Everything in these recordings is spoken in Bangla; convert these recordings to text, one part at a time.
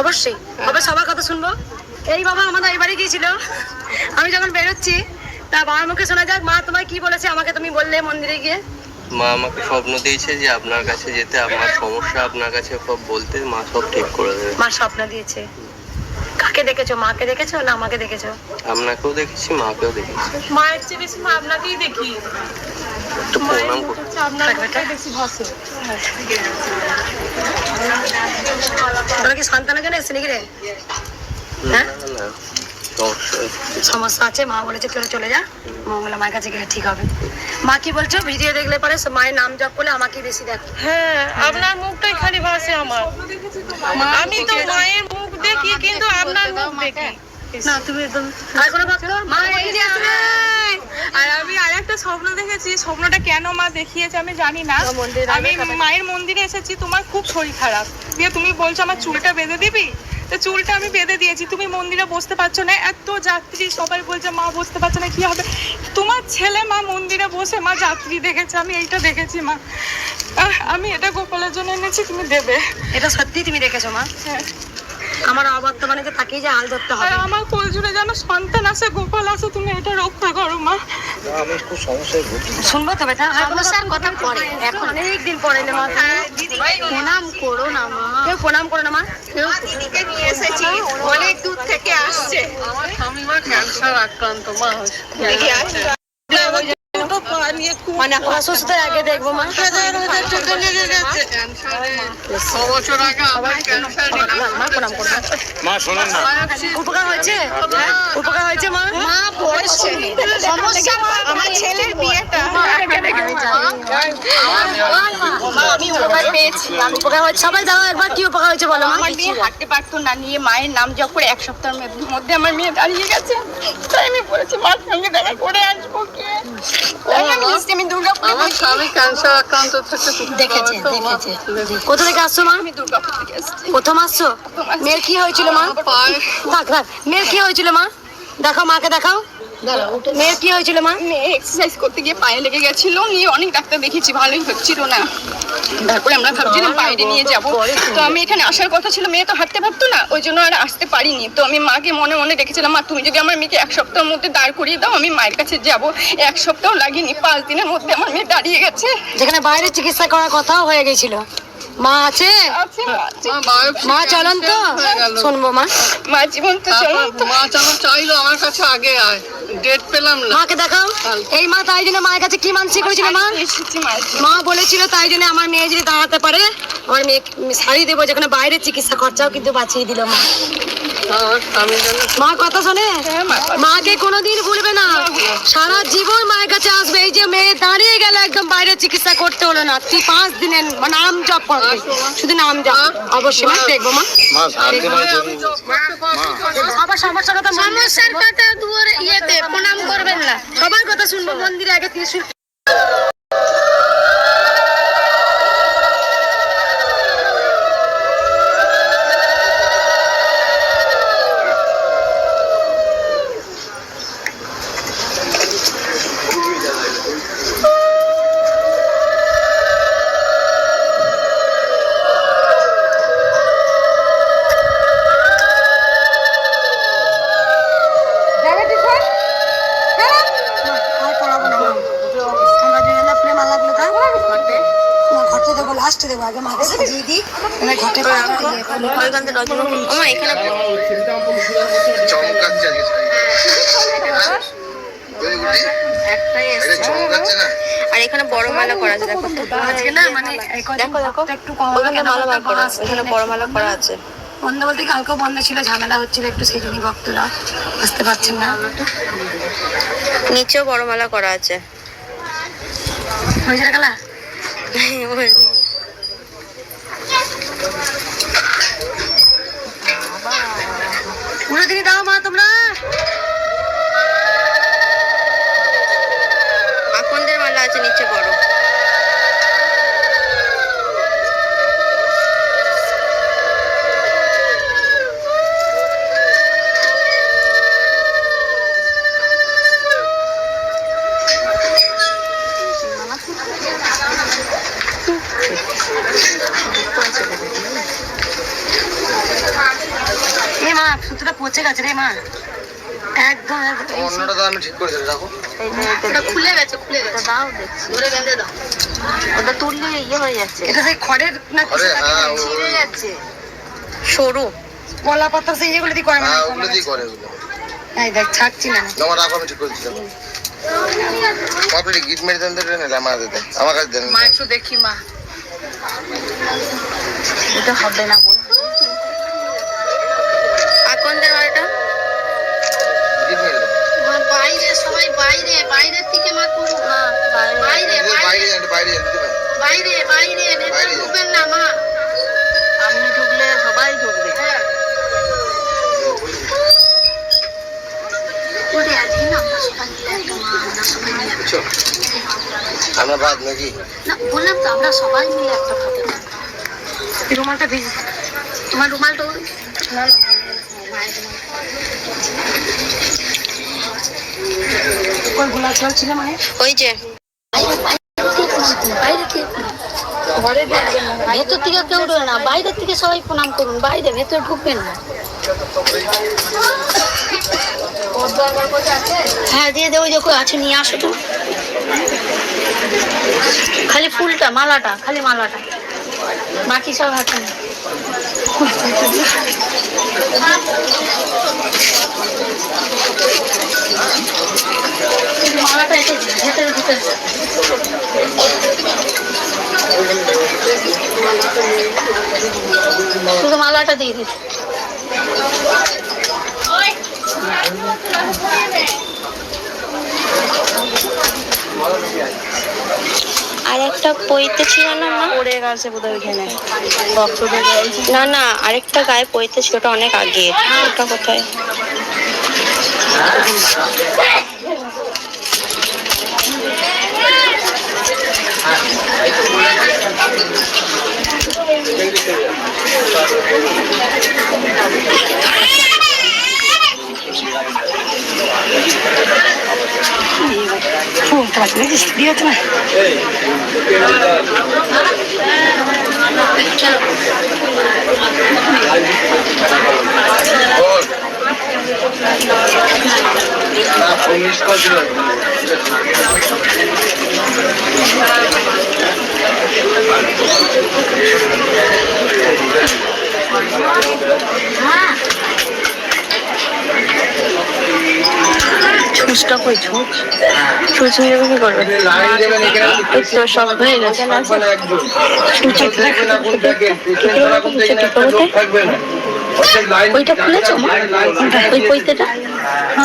অবশ্যই তবে সবার কথা শুনবো। এই বাবা আমাদের এই বাড়ি গিয়েছিল, আমি যখন বেরোচ্ছি তা বাবার মুখে শোনা যাক, মা তোমায় কি বলেছে আমাকে তুমি বললে মন্দিরে গিয়ে? মা আমাকে স্বপ্ন দিয়েছে যে আপনার কাছে যেতে, আমার সমস্যা আপনার কাছে সব বলতে, মা সব ঠিক করে দেবে। মা স্বপ্ন দিয়েছে? কাকে দেখেছো, মাকে দেখেছো না আমাকে দেখেছো? আপনাকেও দেখেছি, মাকেও দেখেছি। মায়ের চেয়ে বেশি মা আপনাকেই দেখি। একটু প্রণাম করুন। তোরা কি সন্তানের জন্য এসছে নাকি রে? হ্যাঁ না, সমস্যা আছে, মা বলেছে তোরা চলে যা, মঙ্গলা মায়ের কাছে গেলে ঠিক হবে। মা কি বলছো? ভিডিও দেখলে পরে মায়ের নাম জপ করলে আমাকে বেশি দেখো। হ্যাঁ, আপনার মুখটাই খালি ভাসে আমার। আমি তো মায়ের মুখ দেখি কিন্তু আপনার মুখ দেখি না। তুমি একদম আর কোনো ভক্ত মা এগিয়ে আসবে। আর আমি আরেকটা স্বপ্ন দেখেছি, স্বপ্নটা কেন মা দেখিয়েছে আমি জানি না। আমি মায়ের মন্দিরে এসেছি, তোমার খুব শরীর খারাপ, দিয়ে তুমি বলছো আমার চুলটা বেঁধে দিবি, তো চুলটা আমি বেঁধে দিয়েছি। তুমি মন্দিরে বসতে পারছো না, এত যাত্রী, সবাই বলছে মা বসতে পারছো না, কি হবে? তোমার ছেলে মা মন্দিরে বসে মা যাত্রী দেখেছে, আমি এইটা দেখেছি মা। আমি এটা গোপালের জন্য এনেছি, তুমি দেবে। এটা সত্যি তুমি দেখেছো মা? হ্যাঁ। আমার অবর্তমানে যে তাকেই যে হাল ধরতে হবে। আমার কোল জুড়ে যেন সন্তান আছে, গোপাল আছে, তুমি এটা রক্ষা করো মা। আমি খুব সমস্যায় ভুগছি। শুনবো তবে সমস্যার কথা পরে, এখন অনেকদিন পরে না মা। প্রণাম করো না মা, কেউ প্রণাম করো না মা। দিদিকে নিয়ে এসেছি, অনেক দূর থেকে আসছে। আমার স্বামী মা ক্যান্সার আক্রান্ত মা। দিদি আসছে মানে অসুস্থ আগে দেখবো মা। মা শোনেন না, উপকার হয়েছে, উপকার হয়েছে মা। মা বলছে সমস্যা আমার ছেলের বিয়েটা আমি উপকার পেয়েছি। উপকার হয়েছে, সবাই দাও একবার কি উপকার হয়েছে বলো মা। আমার মেয়ে হাঁটতে পারতো না, নিয়ে মায়ের নাম জপ করে 1 সপ্তাহের মধ্যে আমার মেয়ে দাঁড়িয়ে গেছে। তাই আমি বলেছি মার সঙ্গে দেখা করে আসবো। আমি দুর্গাপুর, আমার স্বামী ক্যান্সার আক্রান্ত থেকে দেখেছে। কোথা থেকে আসছো মা? আমি দুর্গাপুর থেকে এসেছি। প্রথম আসছো? মেয়ের কি হয়েছিল মা? থাক থাক, মেয়ের কি হয়েছিল মা? দেখাও মাকে, দেখাও। মেয়ের কি হয়েছিল মা? মেয়ে এক্সারসাইজ করতে গিয়ে পায়ে লেগে গেছিল, নিয়ে অনেক ডাক্তার দেখেছি, ভালোই হচ্ছিল না। তারপরে আমরা ভাবছিলাম বাইরে নিয়ে যাব, তো আমি এখানে আসার কথা ছিল, মেয়ে তো হাঁটতে পারতো না, ওই জন্য আর আসতে পারিনি। তো আমি মাকে মনে মনে রেখেছিলাম, মা তুমি যদি আমার মেয়েকে 1 সপ্তাহের মধ্যে দাঁড় করিয়ে দাও, আমি মায়ের কাছে যাব। 1 সপ্তাহ লাগেনি, 5 দিনের মধ্যে আমার মেয়ে দাঁড়িয়ে গেছে। যেখানে বাইরে চিকিৎসা করার কথাও হয়ে গেছিল। মা আছে? মা চলন তো শুনবো মা। মা জীবন তো চলন, মা চলন চাইলো আমার কাছে, আগে আয়, ডেট পেলাম না। মাকে দেখাও। এই মা তাই জন্য মায়ের কাছে কি মানসিক করেছিল মা? মা বলেছিল তাই জন্য আমার মেয়ে যদি দাঁড়াতে পারে আমার মেয়ে শাড়ি দেবো, যেখানে বাইরে চিকিৎসা খরচাও কিন্তু বাঁচিয়ে দিল মা। মা কথা শোনে, মাকে কোনোদিন ভুলবে না, সারা জীবন মায়ের কাছে আসবে। এই যে মেয়ে দাঁড়িয়ে গেল, একদম বাইরে চিকিৎসা করতে হলো না, 5 দিনের নাম জপ করবে, শুধু নাম জপ। অবশ্যই মা দেখবো মা। আবার সমস্যার কথা, সমস্যার কথা দুয়ারে ইয়েতে প্রণাম করবেন না, সবার কথা শুনবো। মন্দিরে আগে ত্রিশূল লাস্টে দেবো, আগে মাকে সাজিয়ে দিই, ঘটে আর এখানে বড় মালা করা আছে, দেখো আজকে না, মানে দেখো দেখো একটু মালা করা আছে, এখানে বড় মালা করা আছে। বন্ধ বলতে কালকেও বন্ধ ছিল, ঝামেলা হচ্ছিল একটু, সেই জন্য ভক্তরা আসতে পারছেন না। নিচেও বড় মালা করা আছে। হয়েছে গেলা পুরো দিনই দাও মা তোমরা। আকন্দের মালা আছে নিচে বড়। এ মা সুতোটা পচে গেছে রে মা, একদম অন্যটা তো আমি ঠিক করে দিই, রাখো। খুলে গেছে দাও দেখছি ধরে বেঁধে দাও, ওটা তুললে ইয়ে হয়ে যাচ্ছে, এটা সেই খড়ের না আরে হ্যাঁ ছিঁড়ে যাচ্ছে সরু। কলা পাতা সেই যেগুলো দিয়ে করে হ্যাঁ ওগুলো দিয়ে করে ওগুলো। এই দেখ ছাড়ছি না তোমার রাখো, আমি ঠিক করে দিচ্ছি। আপনি গিট মেরে দেন, দেন আমার কাছে দেন, আমার কাছে দেন। মা একটু দেখি মা, এটা হবে না বল। আর কোন দেওয়া এটা? গিট মেরে দেন। বাইরে সবাই বাইরের থেকে মা করুক না, বাইরে বাইরে যান, বাইরে যান, দিতে পারেন। বাইরে ভেতরে ঢুকবেন না মা, আপনি ঢুকলে সবাই ঢুকবে। ওরে আজকে না আমরা সবাই মিলে একটা মা, আমরা সবাই মিলে বুঝছো? আমরা বাদ নাকি? না বললাম তো আমরা সবাই মিলে একটা খাতে রুমালটা ভিজে তোমার রুমালটা ওই গোলাপ জল ছিল মানে ওই যে ভেতর থেকে কেউ ঢোকে না, বাইরের থেকে সবাই প্রণাম করুন, বাইরে ভেতরে ঢুকবেন না। হ্যাঁ দিয়ে দেবো, যে আছে নিয়ে আসো তো, খালি ফুলটা মালাটা, খালি মালাটা, বাকি সব হাতে না। মালাটা এসে ভেতরে ভেতরে শুধু মালাটা দিয়ে দিচ্ছি। আর একটা পইতে ছিল না মা, পড়ে গেছে বোধহয় ওইখানে না না আরেকটা গায়ে পইতে ছিল, ওটা অনেক আগে, ওটা কোথায়? ফুলটা বাকি নাকি দিয়ে হচ্ছে না ছুঁচটা কই ছুঁচ নিয়ে যাবে কি করবে? এই তো সব হয়ে গেছে, ওইটা খুলেছো ওই পৈতেটা?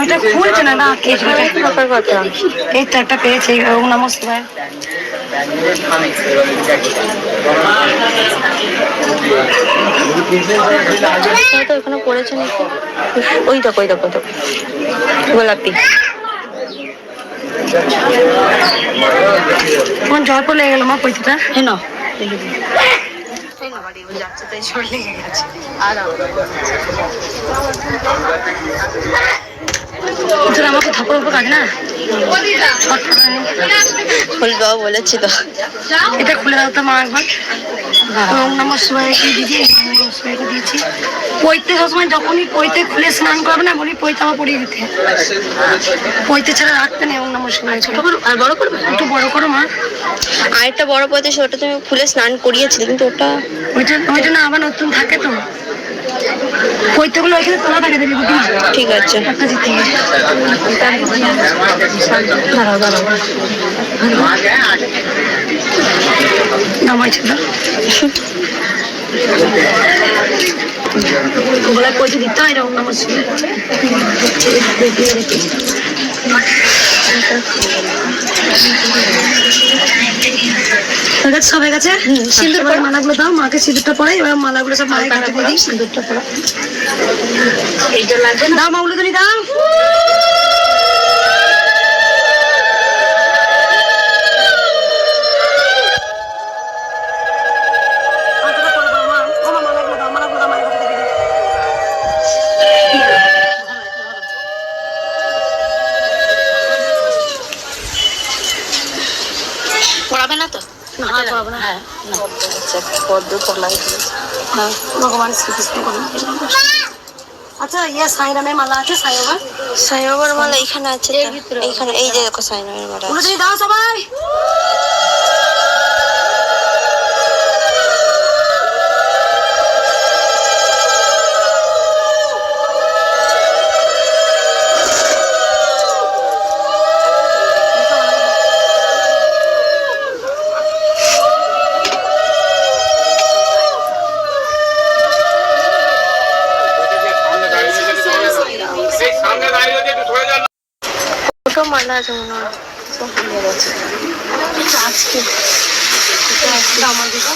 ওটা খুলছে না, না কেটে ব্যাপার কথা, এই তো একটা পেয়েছি ওম নমঃ শিবায়। তো এখানে পড়েছে নাকি? ওই দেখো গোলাপি। তোমার জল পড়ে গেল মা পৈতেটা, হ্যাঁ না যাচ্ছে তাই জল লেগে গেছে। আর আমাকে থাপড় উপর কাজ না, ফুলবাবু বলেছি তো, এটা খুলে দাও তো মা একবার। ওম নমঃ শিবায় কি দিদি, ওম নমঃ শিবায়কে দিয়েছি। পৈতে সবসময় যখনই পৈতে খুলে স্নান করবে না বলি পৈতে আমার পরিয়ে দিতে, পৈতে ছাড়া রাখতে নেই। ওম নমঃ শিবায় ছোট করো আর বড় করবে, একটু বড় করো মা। আরেকটা বড় পৈতে ওটা তুমি খুলে স্নান করিয়েছিলে, কিন্তু ওটা ওইটা না আবার নতুন থাকে তো, পৈতেগুলো ওইখানে তোলা থাকে দেবী বুদ্ধি। ঠিক আছে একটা দিতে হবে। নামাইছে না গোলায় পয়সা দিতে হয়, এরকম নামাজ সবাই গেছে। সিঁদুর পরে মালাগুলো দাও, মাকে সিঁদুরটা পরে, এবার মালাগুলো সব মায়ের কাছে দিয়ে দিই। সিঁদুরটা পরে এইটা লাগবে, দাও মাগুলো তুমি দাও। পড়াবে না তো? ভগবান শ্রীকৃষ্ণ করুন। আচ্ছা ইয়ে সাইরামের মালা আছে সাইরামের সাইবাবার মালা এখানে আছে তো। এইখানে এই যে দেখো সাইবাবার মালা ওগুলো আছে। যদি দাও সবাই। দুটো মালা আছে মনে হয়। সব ভুলে গেছে। আজকে আমার দিকে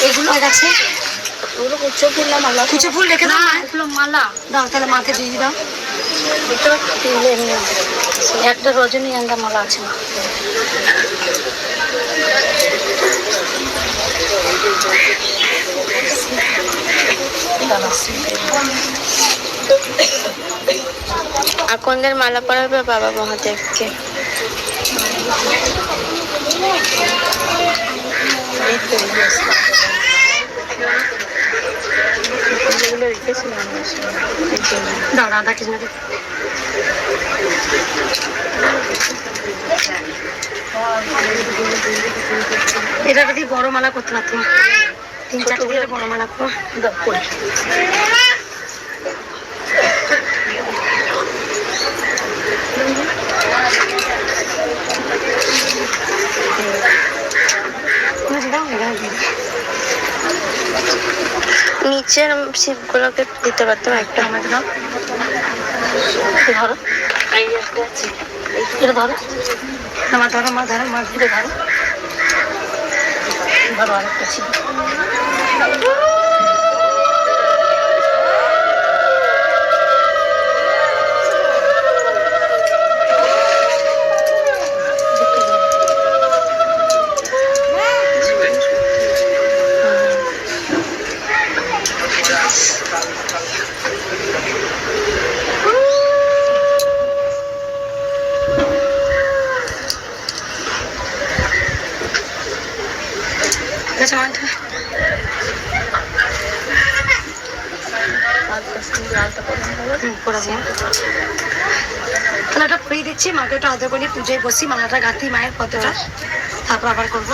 এগুলো আছে, ওগুলো কুচো ফুল না মালা? কিছু ফুল রেখে দাও। এগুলো মালা দাও, তাহলে মাকে দিয়ে দাও। একটা রজনীগন্ধা মালা আছে। আকন্দের মালা পরাবে বাবা মহাদেবকে। দাও রাধা কৃষ্ণকে। এটা যদি বড় মালা করতে পারতাম, 3-4 দিয়ে বড় মালা করো। দাও করি। নিচের শিবগুলোকে দিতে পারতাম একটা। আমাকে দাও। ধরো এটা ধরো, আমার ধরো, মা ধরো, মা ধরে ধরো। ধরো আরেকটা ছিল। মালাটা পরিয়ে দিচ্ছি, মাকে একটু আদর করে পুজোয় বসি, মালাটা গাঁথি মায়ের কতটা, তারপর আবার করবো।